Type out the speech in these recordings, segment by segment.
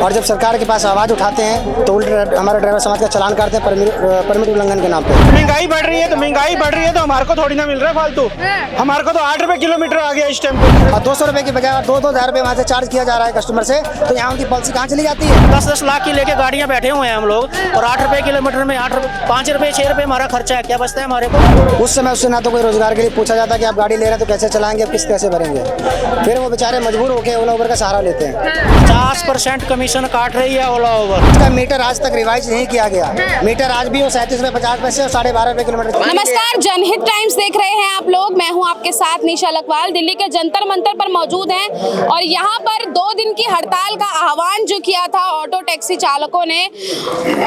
और जब सरकार के पास आवाज़ उठाते हैं तो उल्टे हमारे ड्राइवर समाज का चालान काटते हैं परमिट उल्लंघन के नाम पे। महंगाई बढ़ रही है तो हमारे को थोड़ी ना मिल रहा है फालतू। हमारे को तो 8 रुपए किलोमीटर आ गया इस टाइम पे। और 200 रुपये की बजाय 2,000 रुपये वहाँ से चार्ज किया जा रहा है कस्टमर से, तो यहाँ उनकी पॉलिसी कहाँ चली जाती है। 10-10 लाख की लेके गाड़ियाँ बैठे हुए हैं हम लोग, और 8 रुपए किलोमीटर में 5 रुपए 6 रुपए हमारा खर्चा है, क्या बचता है हमारे को। उस समय उससे ना तो कोई रोजगार के लिए पूछा जाता कि आप गाड़ी ले रहे हैं तो कैसे चलाएंगे, आप किस्त कैसे भरेंगे। फिर वो बेचारे मजबूर होकर ओला उबर का सहारा लेते हैं। 50% कमीशन काट रही है ओला उबर। इसका मीटर आज तक रिवाइज नहीं किया गया। मीटर आज भी वो 37 रुपये 50 पैसे और 12.5 रुपये किलोमीटर। नमस्कार, जनहित टाइम्स देख रहे हैं आप लोग। मैं हूं आपके साथ निशा लखवाल। दिल्ली के जंतर मंतर पर मौजूद हैं और यहां पर 2 दिन की हड़ताल का आह्वान जो किया था ऑटो टैक्सी चालकों ने,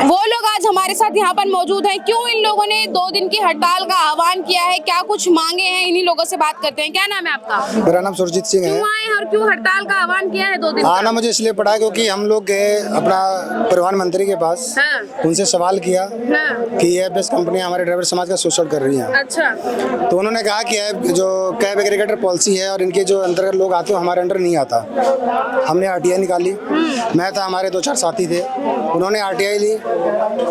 वो लोग आज हमारे साथ यहां पर मौजूद हैं। क्यों इन लोगों ने 2 दिन की हड़ताल का आह्वान किया है, क्या कुछ मांगे हैं, इन्हीं लोगों से बात करते हैं। क्या नाम है आपका? मेरा नाम सुरजीत सिंह है। क्यों आए और क्यों हड़ताल का आह्वान किया है 2 दिन? आना मुझे इसलिए पड़ा क्योंकि हम लोग गए अपना परिवहन मंत्री के पास, उनसे सवाल किया कि ये बस कंपनियां हमारे ड्राइवर समाज का शोषण कर रही हैं। अच्छा। तो उन्होंने कहा कि जो कैब एग्रीगेटर पॉलिसी है और इनके जो अंतर्गत लोग आते हैं हमारे अंडर नहीं आता। हमने आरटीआई निकाली, मैं था, हमारे 2-4 साथी थे, उन्होंने आरटीआई ली,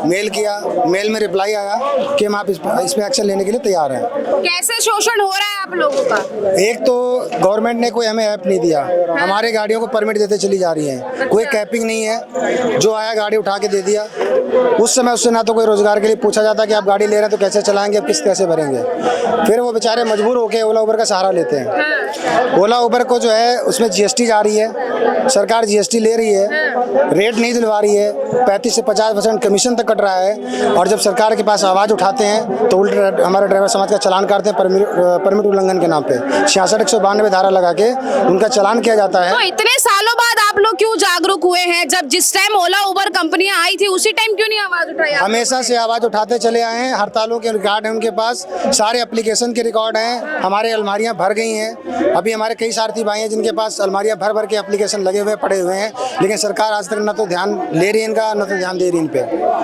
मेल किया, मेल में रिप्लाई आया कि हम आप इस पे एक्शन लेने के लिए तैयार हैं। कैसे शोषण हो रहा है आप लोगों का? एक तो गवर्नमेंट ने कोई हमें ऐप नहीं दिया, हमारे गाड़ियों को परमिट देते चली जा रही है, कोई कैपिंग नहीं है, जो आया गाड़ी उठा के दे दिया। उस समय उससे ना तो कोई रोजगार के लिए पूछा जाता कि आप गाड़ी ले रहे हैं तो कैसे चलाएंगे, आप किस्त कैसे भरेंगे। फिर वो बेचारे मजबूर होकर ओला उबर का सहारा लेते हैं। ओला उबर को जो है उसमें जीएसटी जा रही है, सरकार जीएसटी ले रही है, रेट नहीं दिलवा रही है, 35 से 50% कमीशन तक कट रहा है। और जब सरकार के पास आवाज़ उठाते हैं तो उल्टे हमारे ड्राइवर समाज का चालान काटते हैं परमिट उल्लंघन के नाम पे। 66-192 धारा लगा के उनका चालान किया जाता है। तो इतने सालों बाद आप लोग क्यों जागरूक हुए हैं? जब जिस टाइम ओला उबर कंपनियां आई थी उसी टाइम क्यों नहीं आवाज उठाई? हमेशा से आवाज़ उठाते चले आए हैं। हड़तालों के रिकॉर्ड हैं उनके पास, सारे एप्लीकेशन के रिकॉर्ड हैं, हमारे अलमारियां भर गई हैं। अभी हमारे कई सारथी भाई हैं जिनके पास अलमारियां भर भर के एप्लीकेशन लगे हुए पड़े हुए हैं, लेकिन सरकार आज तक न तो ध्यान ले रही है इनका, न तो ध्यान दे रही है इन पे।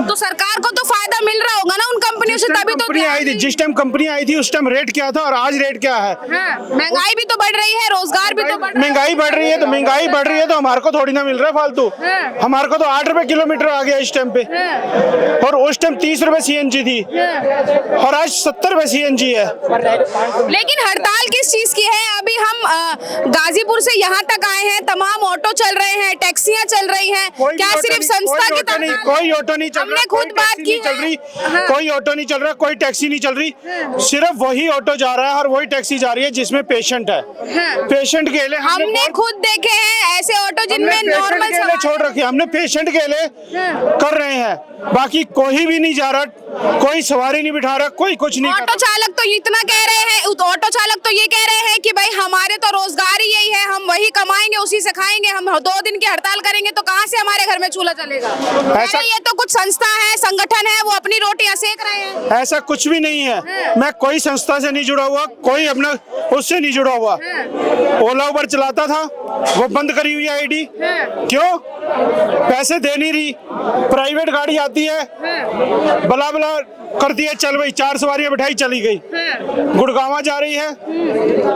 तो सरकार को तो फायदा मिल रहा होगा ना उन कंपनियों से, तभी तो कंपनी आई थी, जिस टाइम कंपनी आई थी उस टाइम रेट क्या था और आज रेट क्या है। महंगाई भी तो बढ़ रही है, रोजगार भी तो बढ़ रहा है। महंगाई बढ़ रही है तो हमारे को थोड़ी ना मिल रहा है फालतू। हमारे को तो 8 रुपए किलोमीटर आ गया इस टाइम पे, और उस टाइम 30 रुपए सीएनजी थी और आज 70 रुपए सीएनजी है। लेकिन हड़ताल किस चीज की है? अभी हम गाजीपुर से यहाँ तक आए हैं, तमाम ऑटो चल रहे हैं, टैक्सियां चल रही हैं, क्या सिर्फ संस्था की तरफ? कोई ऑटो नहीं चल रहा, हमने खुद बात की चल रही, कोई ऑटो नहीं चल रहा, कोई टैक्सी नहीं चल रही, सिर्फ वही ऑटो जा रहा है और वही टैक्सी जा रही है जिसमें पेशेंट है। पेशेंट के लिए हमने खुद देखे हैं ऐसे ऑटो जिनमें नॉर्मल छोड़ रखी, हमने पेशेंट के लिए कर रहे हैं, बाकी कोई भी नहीं जा रहा, कोई सवारी नहीं बिठा रहा, कोई कुछ नहीं। ऑटो चालक तो इतना कह रहे हैं, ऑटो चालक तो ये कह रहे हैं कि भाई हमारे तो रोजगार ही यही है, हम वही कमाएंगे उसी से खाएंगे, हम 2 दिन की हड़ताल करेंगे तो कहाँ से हमारे घर में चूल्हा चलेगा। ऐसा ये तो कुछ संस्था है, संगठन है, वो अपनी रोटियां सेक रहे हैं। ऐसा कुछ भी नहीं है, मैं कोई संस्था से नहीं जुड़ा हुआ, कोई अपना उससे नहीं जुड़ा हुआ। ओला उबर चलाता था, वो बंद करी हुई है आईडी। क्यों? पैसे दे नहीं रही। प्राइवेट गाड़ी आती है, बला बला करती है, चल भाई 4 सवारियां बिठाई चली गई, गुड़गांव जा रही है,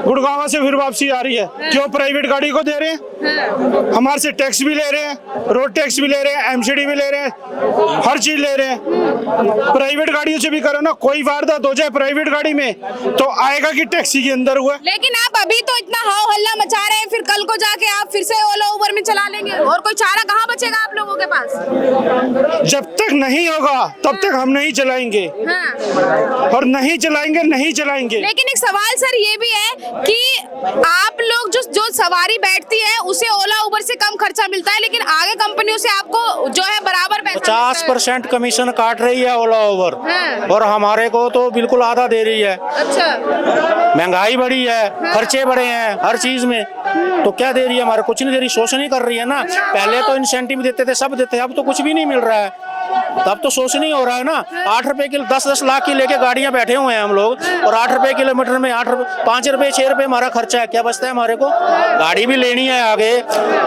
गुड़गांव से फिर वापसी आ रही है। क्यों? प्राइवेट गाड़ी को दे रहे हैं, हमारे से टैक्स भी ले रहे हैं, रोड टैक्स भी ले रहे हैं, एमसीडी भी ले रहे हैं, हर चीज ले रहे हैं। प्राइवेट गाड़ियों से भी करो ना, कोई वारदात हो जाए प्राइवेट गाड़ी में तो आएगा कि टैक्सी के अंदर हुआ। लेकिन आप अभी तो इतना हाव हल्ला मचा रहे हैं, फिर कल को जाके आप फिर से ओला उबर में चला लेंगे, और कोई चारा कहाँ बचेगा आप लोगों के पास? जब तक नहीं होगा तब तक हम नहीं चलाएंगे, और नहीं चलाएंगे। लेकिन एक सवाल सर ये भी है कि आप लोग जो सवारी बैठती है उसे ओला उबर से कम खर्चा मिलता है, लेकिन आगे कंपनियों से आपको जो है बराबर पैसा 50% कमीशन काट रही है ओला उबर, और हमारे को तो बिल्कुल आधा दे रही है। अच्छा। महंगाई बढ़ी है, खर्चे बढ़े हैं हर चीज में, तो क्या दे रही है? हमारे कुछ नहीं दे रही, शोषण ही कर रही है ना। पहले तो इंसेंटिव देते थे, सब देते, अब तो कुछ भी नहीं मिल रहा है, तब तो शोषण ही हो रहा है ना। 8 रुपए की 10-10 लाख की लेके गाड़ियां बैठे हुए हैं हम लोग, और 8 रुपए किलोमीटर में 5 रुपए 6 रुपए हमारा खर्चा है, क्या बचता है हमारे को। गाड़ी भी लेनी है, आगे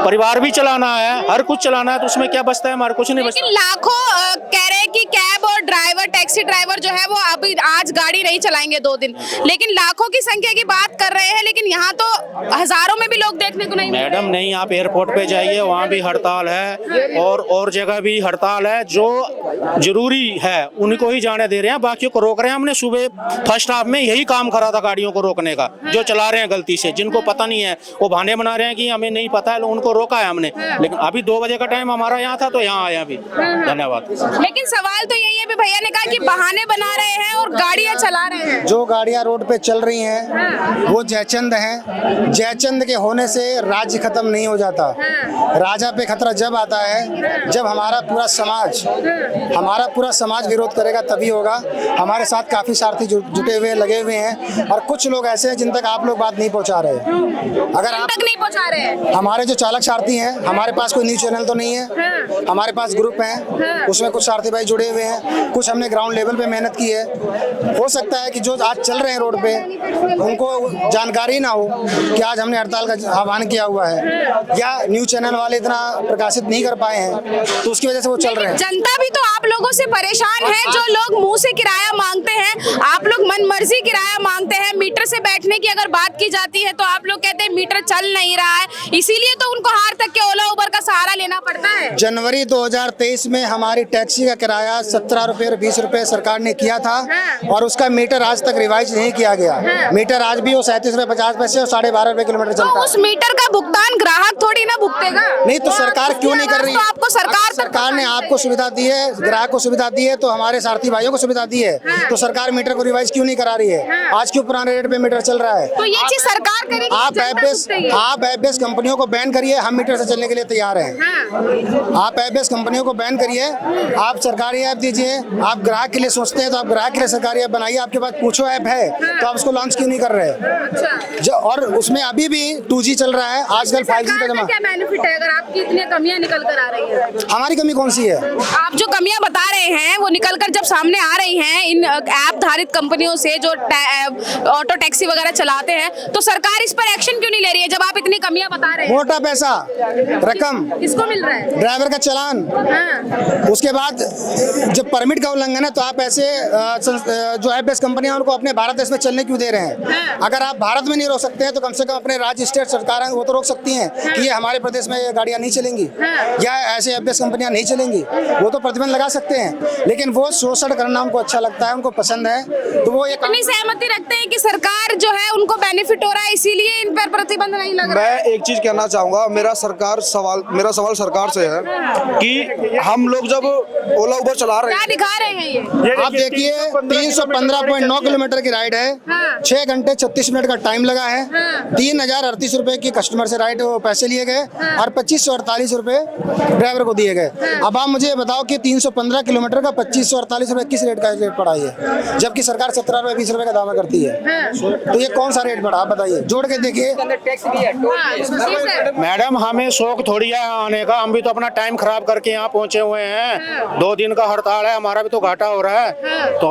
परिवार भी चलाना है, हर कुछ चलाना है, तो उसमें क्या बचता है हमारे? कुछ नहीं बचता। लाखों कह रहे हैं कि कैब और ड्राइवर, टैक्सी ड्राइवर जो है वो अभी आज गाड़ी नहीं चलाएंगे 2 दिन, लेकिन लाखों की संख्या की बात कर रहे हैं, लेकिन यहाँ तो हजारों में भी लोग देखने को नहीं मिल रहे। मैडम नहीं, आप एयरपोर्ट पे जाइए, वहाँ भी हड़ताल है और जगह भी हड़ताल है। जो जरूरी है उनको ही जाने दे रहे हैं, बाकियों को रोक रहे हैं। हमने सुबह फर्स्ट हाफ में यही काम करा था, गाड़ियों को रोकने का। जो चला रहे हैं गलती से, जिनको पता नहीं है वो बहाने बना रहे हैं कि हमें नहीं पता है, उनको रोका है हमने। लेकिन अभी 2 बजे का टाइम हमारा यहाँ था तो यहाँ आया अभी। धन्यवाद। लेकिन सवाल तो यही है, भी भैया ने कहा कि बहाने बना रहे हैं और गाड़ियां चला रहे हैं। जो गाड़ियां रोड पे चल रही हैं वो जयचंद हैं। जयचंद के होने से राज्य खत्म नहीं हो जाता। राजा पे खतरा जब आता है जब हमारा पूरा समाज विरोध करेगा, तभी होगा। हमारे साथ काफी साथी जुटे हुए लगे हुए हैं, और कुछ लोग ऐसे हैं जिन तक आप लोग बात नहीं पहुंचा रहे। अगर आप तक नहीं पहुंचा रहे हैं, हमारे जो चालक सारथी हैं, हमारे पास कोई न्यूज चैनल तो नहीं है, हमारे पास ग्रुप हैं, उसमें कुछ सारथी भाई जुड़े हुए हैं, कुछ हमने ग्राउंड लेवल पे मेहनत की है। हो सकता है कि जो आज चल रहे हैं रोड पे उनको जानकारी ना हो कि आज हमने हड़ताल का आह्वान किया हुआ है, या न्यूज चैनल वाले इतना प्रकाशित नहीं कर पाए हैं, तो उसकी वजह से वो चल रहे हैं। जनता भी तो आप लोगों से परेशान है। जो लोग मुंह से किराया मांगते हैं, आप लोग मनमर्जी किराया मांगते हैं। मीटर से बैठने की अगर बात की जाती है तो आप लोग कहते हैं मीटर चल नहीं रहा है, इसीलिए तो उनको हार तक के ओला उबर का सहारा लेना पड़ता है। जनवरी 2023 में हमारी टैक्सी का किराया 17 रुपए और 20 रुपए सरकार ने किया था, और उसका मीटर आज तक रिवाइज नहीं किया गया। मीटर आज भी वो 37 रुपए 50 पैसे और 12.5 रुपए किलोमीटर चलता है। उस मीटर का भुगतान ग्राहक थोड़ी ना भुगतेगा। नहीं तो सरकार क्यों नहीं कर रही? तो आपको सरकार ने आपको सुविधा दी है, ग्राहक को सुविधा दी है, तो हमारे सारथी भाइयों को सुविधा दी है, तो सरकार मीटर को रिवाइज क्यों नहीं करा रही है? आज क्यों पुराने रेट पे मीटर चल रहा है? तो ये चीज सरकार करेगी। आप ऐप बेस्ड कंपनियों को बैन करिए, हम मीटर से चलने के लिए तैयार हैं। आप ऐप बेस्ड कंपनियों को बैन करिए, आप सरकारी ऐप दीजिए। आप ग्राहक के लिए सोचते हैं तो आप ग्राहक के लिए सरकारी ऐप बनाइए। आपके पास पूछो ऐप है तो आप उसको लॉन्च क्यों नहीं कर रहे? और उसमें अभी भी 2G चल रहा है, आजकल 5G का जमाना। क्या बेनिफिट है अगर आपकी इतनी कमियां निकल कर आ रही है? हमारी कमी कौन सी है? आप जो कमियां बता रहे हैं वो निकल कर जब सामने आ रही हैं इन ऐप धारित कंपनियों से जो ऑटो टैक्सी वगैरह चलाते हैं, तो सरकार इस पर एक्शन क्यों नहीं ले रही है जब आप इतनी कमियां बता रहे हैं? मोटा पैसा रकम किसको मिल रहा है? ड्राइवर का चालान। उसके बाद जब परमिट का उल्लंघन है तो आप ऐसे जो ऐप बेस्ड कंपनियां उनको अपने भारत देश में चलने क्यों दे रहे हैं? अगर आप भारत में नहीं रोक सकते हैं तो कम से कम अपने राज्य स्टेट सरकार वो तो रोक सकती हैं कि ये हमारे प्रदेश में ये गाड़ियां नहीं चलेंगी, या ऐसे ऐप बेस्ड कंपनियां नहीं चलेंगी, वो तो प्रतिबंध लगा सकते हैं। लेकिन वो शोषण करना उनको अच्छा लगता है, उनको पसंद है, तो वो ये अपनी सहमति रखते हैं कि सरकार जो है उनको बेनिफिट हो रहा है, इसीलिए इन पर प्रतिबंध नहीं लग रहा है। मैं एक चीज कहना चाहूंगा, मेरा सवाल सरकार से है कि हम लोग जब ओला उबर चला रहे क्या हैं, दिखा रहे हैं ये? आप देखिए 315.9 किलोमीटर की राइड है, 6 घंटे 36 मिनट का टाइम लगा है, 3038 रुपए की कस्टमर से राइड पैसे लिए गए और 2548 रुपए ड्राइवर को दिए गए। अब आप मुझे बताओ कि 315 किलोमीटर का 2548 रुपए किस रेट का रेट पड़ा है, जबकि सरकार 17 रुपए 20 रुपए का दावा करती है, तो ये कौन सा रेट पड़ा? आप बताइए, जोड़ के देखिए। मैडम हमें शौक थोड़ी है आने का, हम भी तो अपना टाइम खराब करके यहाँ पहुँचे हुए हैं। 2 दिन का हड़ताल है, हमारा भी तो घाटा हो रहा है। तो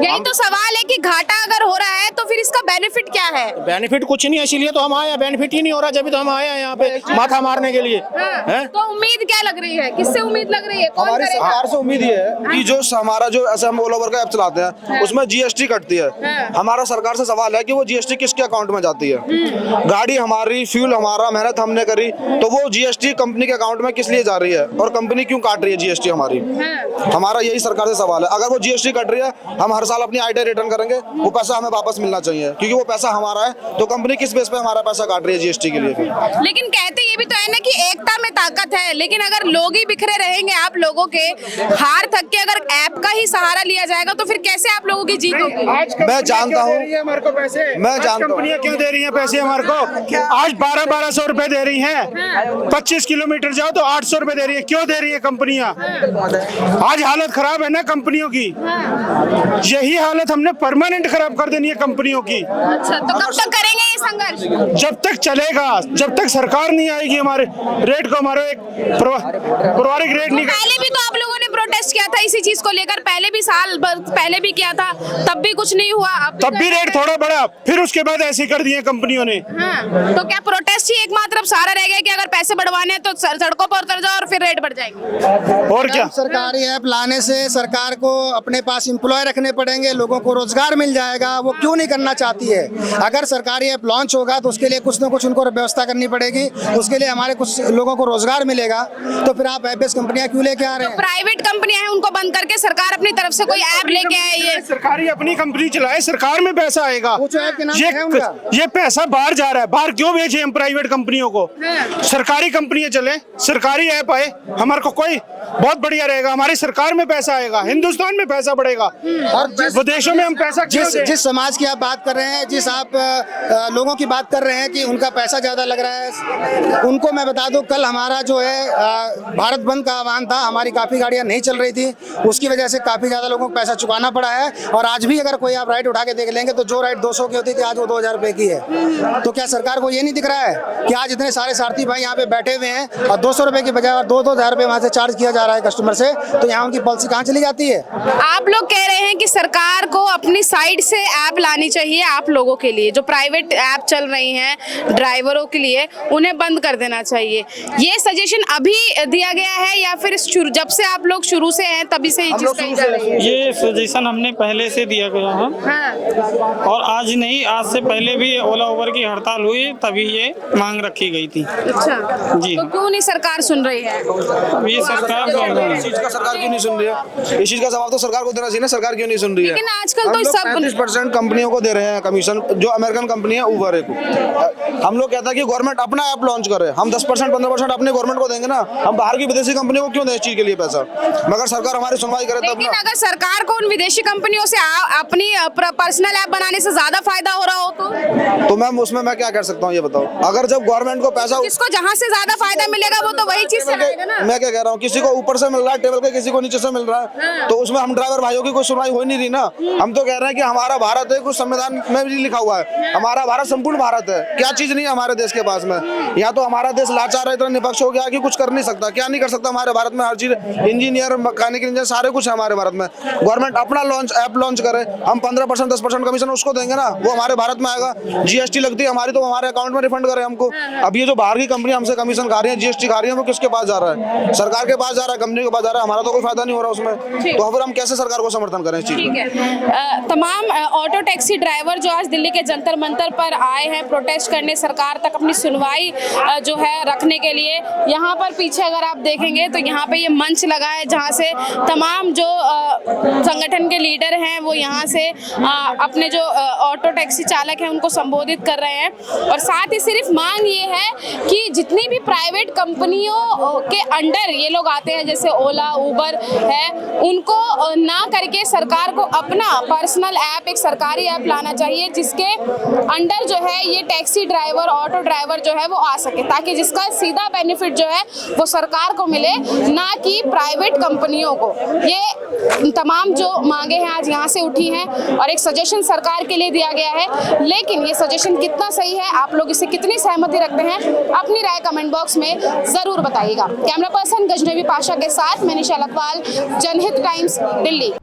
यही तो सवाल है कि घाटा अगर हो रहा है तो फिर इसका बेनिफिट क्या है? बेनिफिट कुछ नहीं है, इसीलिए तो हम आए हैं। बेनिफिट ही नहीं हो रहा, जब भी तो हम आए हैं यहाँ पे माथा मारने के लिए। हैं? तो उम्मीद क्या लग रही है? किससे उम्मीद लग रही है? कौन हमारी करेगा? सरकार से उम्मीद ये है कि जो हमारा जो ऐसे हम ओला उबर का ऐप चलाते हैं उसमें GST कटती है। हमारा सरकार से सवाल है कि वो GST किसके अकाउंट में जाती है? गाड़ी हमारी, फ्यूल हमारा, मेहनत हमने करी, तो वो GST कंपनी के अकाउंट में किस लिए जा रही है और कंपनी क्यों काट रही है GST हमारी? हमारा यही सरकार से सवाल है। अगर वो GST कट रही है, हम हर साल अपनी ITR रिटर्न करेंगे, वो पैसा हमें वापस मिलना चाहिए, क्योंकि वो पैसा हमारा है, तो कंपनी किस बेस पे हमारा पैसा काट रही है GST के लिए? फिर लेकिन कहते ये भी तो है ना कि एकता में ताकत है, लेकिन अगर लोग ही बिखरे रहेंगे आप लोगों के हार थक के, अगर ऐप का ही सहारा लिया जाएगा तो फिर कैसे आप लोगों की जीत होगी? मैं जानता हूँ, हमारे को पैसे, मैं जानता हूँ कंपनियां क्यों दे रही हैं पैसे हमारे को? आज 1200 रुपए दे रही हैं, 25 किलोमीटर जाओ तो 800 रुपए दे रही है। क्यों दे रही है कंपनियां? आज हालत खराब है ना कंपनियों की, यही हालत हमने परमानेंट खराब कर देनी है कंपनियों की। अच्छा, तो कब तक करेंगे ये संघर्ष? जब तक चलेगा, जब तक सरकार नहीं आएगी हमारे रेट को, हमारे एक पारिवारिक रेट नहीं। पहले भी तो आप लोगों ने प्रोटेस्ट किया था इसी चीज को लेकर, पहले भी साल पहले भी किया था, तब भी कुछ नहीं हुआ, अब तब भी रेट थोड़ा बढ़ा, फिर उसके बाद ऐसे कर दिए कंपनियों ने। हाँ, तो क्या प्रोटेस्ट ही एकमात्र अब सहारा रह गया कि अगर पैसे बढ़वाने हैं तो सड़कों पर उतर जाओ और फिर रेट बढ़ जाएंगे? और क्या, सरकारी ऐप लाने से सरकार को अपने पास एम्प्लॉय रखने पड़ेंगे, लोगों को रोजगार मिल जाएगा, वो क्यों नहीं करना चाहती है? अगर सरकारी ऐप लॉन्च होगा तो उसके लिए कुछ ना कुछ उनको व्यवस्था करनी पड़ेगी, उसके लिए हमारे कुछ लोगों को रोजगार मिलेगा, तो फिर आप ऐप बेस्ड कंपनियां क्यों लेके आ रहे हैं? प्राइवेट कंपनियां हैं उनको बंद करके सरकार अपनी तरफ से कोई ऐप लेके आई है। सरकारी अपनी कंपनी चलाए, सरकार में पैसा आएगा। कुछ ऐप के नाम है उनका। ये पैसा बाहर जा रहा है, बाहर क्यों भेजे हम प्राइवेट कंपनियों को? सरकारी कंपनियां चले, सरकारी ऐप आए, हमारे को कोई बहुत बढ़िया रहेगा, हमारी सरकार में पैसा आएगा, हिंदुस्तान में पैसा बढ़ेगा, और विदेशों में हम पैसा जिस समाज की आप बात कर रहे हैं, जिस आप लोगों की बात कर रहे हैं कि उनका पैसा ज्यादा लग रहा है, उनको मैं बता दूं, कल हमारा जो है भारत बंद का आह्वान था, हमारी काफी गाड़ियां नहीं चल रही थी, उसकी वजह से काफी ज्यादा लोगों को पैसा चुकाना पड़ा है। और आज भी अगर कोई आप राइड उठा के देख लेंगे तो जो राइड 200 की होती थी आज वो 2000 रुपए की है। तो क्या सरकार को ये नहीं दिख रहा है कि आज इतने सारे सारथी भाई यहाँ पे बैठे हुए हैं और 200 रुपए की बजाय 2-2 रुपए वहाँ से चार्ज किया जा रहा है कस्टमर से, तो यहाँ उनकी पॉलिसी कहाँ चली जाती है? आप लोग कह रहे हैं कि सरकार को अपनी साइड से ऐप लानी चाहिए, आप लोगों के लिए जो प्राइवेट ऐप चल रही हैं ड्राइवरों के लिए उन्हें बंद कर देना चाहिए, ये सजेशन अभी दिया गया है या फिर जब से आप लोग शुरू से हैं तभी से ये चीज कही जा रही है? ये सजेशन हमने पहले से दिया गया है। हाँ। और आज नहीं, आज से पहले भी ओला उबर की हड़ताल हुई, तभी ये मांग रखी गई थी। अच्छा जी। तो क्यों नहीं सरकार सुन रही है? ये सरकार इस चीज का सरकार क्यों नहीं सुन रही है? इस चीज का जवाब तो सरकार को देना चाहिए ना, सरकार क्यों नहीं सुन रही है? लेकिन आजकल तो सब 35% कंपनियों को दे रहे हैं कमीशन, जो अमेरिकन कंपनी है उबर को। हम लोग कहता है कि गवर्नमेंट अपना ऐप लॉन्च करे, हम 10% 15% अपने गवर्नमेंट को देंगे ना, हम बाहर की विदेशी कंपनियों को क्यों दें इस चीज के लिए पैसा? मगर सरकार हमारी सुनवाई करे तब लेकिन ना। अगर सरकार को उन विदेशी कंपनियों से अपनी पर्सनल ऐप बनाने से ज्यादा फायदा हो रहा हो तो मैम उसमें मैं क्या कर सकता हूँ ये बताओ? अगर जब गवर्नमेंट को पैसा, जिसको जहाँ से ज्यादा फायदा मिलेगा वो तो वही चीज चलाएगा ना। मैं क्या कह रहा हूँ, किसी को ऊपर से मिल रहा है टेबल के, किसी को नीचे से मिल रहा है, तो उसमें हम ड्राइवर भाइयों की कोई सुनवाई हो नहीं रही ना। हम तो कह रहे हैं कि हमारा भारत है, कुछ संविधान में भी लिखा हुआ है हमारा भारत संपूर्ण भारत है, क्या चीज नहीं है हमारे देश के पास में? यहाँ तो हमारा देश लाचार है, इतना निपक्ष हो गया कि कुछ कर नहीं सकता। क्या नहीं कर सकता हमारे भारत में? हर चीज, इंजीनियर, मैकेनिकल इंजीनियर, सारे कुछ है हमारे भारत में। गवर्नमेंट अपना ऐप लॉन्च करे, हम 15% 10% कमीशन उसको देंगे ना, वो हमारे भारत में आएगा। जीएसटी लगती है हमारी, तो हमारे अकाउंट में रिफंड करे हमको। अब ये जो बाहर की कंपनी हमसे कमीशन खा रही है, जीएसटी खा रही है, वो किसके पास जा रहा है? सरकार के पास जा रहा है, कंपनी के पास जा रहा है, हमारा तो कोई फायदा नहीं हो रहा उसमें। तो फिर हम कैसे सरकार को समर्थन करें इस चीज ठीक है। तमाम ऑटो टैक्सी ड्राइवर जो आज दिल्ली के जंतर मंतर पर आए हैं प्रोटेस्ट करने, सरकार तक अपनी सुनवाई जो है रखने के लिए, यहाँ पर पीछे अगर आप देखेंगे तो यहाँ पे ये मंच लगा है जहाँ से तमाम जो संगठन के लीडर हैं वो यहाँ से अपने जो ऑटो टैक्सी चालक हैं उनको संबोधित कर रहे हैं। और साथ ही सिर्फ मांग ये है कि जितनी भी प्राइवेट कंपनियों के अंडर ये लोग आते हैं जैसे ओला उबर है, उनको ना करके सरकार को अपना पर्सनल ऐप, एक सरकारी ऐप लाना चाहिए जिसके अंडर जो है ये टैक्सी ड्राइवर, ऑटो ड्राइवर जो है वो आ सके, ताकि जिसका सीधा बेनिफिट जो है वो सरकार को मिले, ना कि प्राइवेट कंपनियों को। ये तमाम जो मांगे हैं आज यहाँ से उठी हैं और एक सजेशन सरकार के लिए दिया गया है, लेकिन ये सजेशन कितना सही है, आप लोग इससे कितनी सहमति रखते हैं, अपनी राय कमेंट बॉक्स में जरूर बताइएगा। कैमरा पर्सन गजनवी पाशा के साथ मैं निशा लखवाल, जनहित टाइम्स, दिल्ली।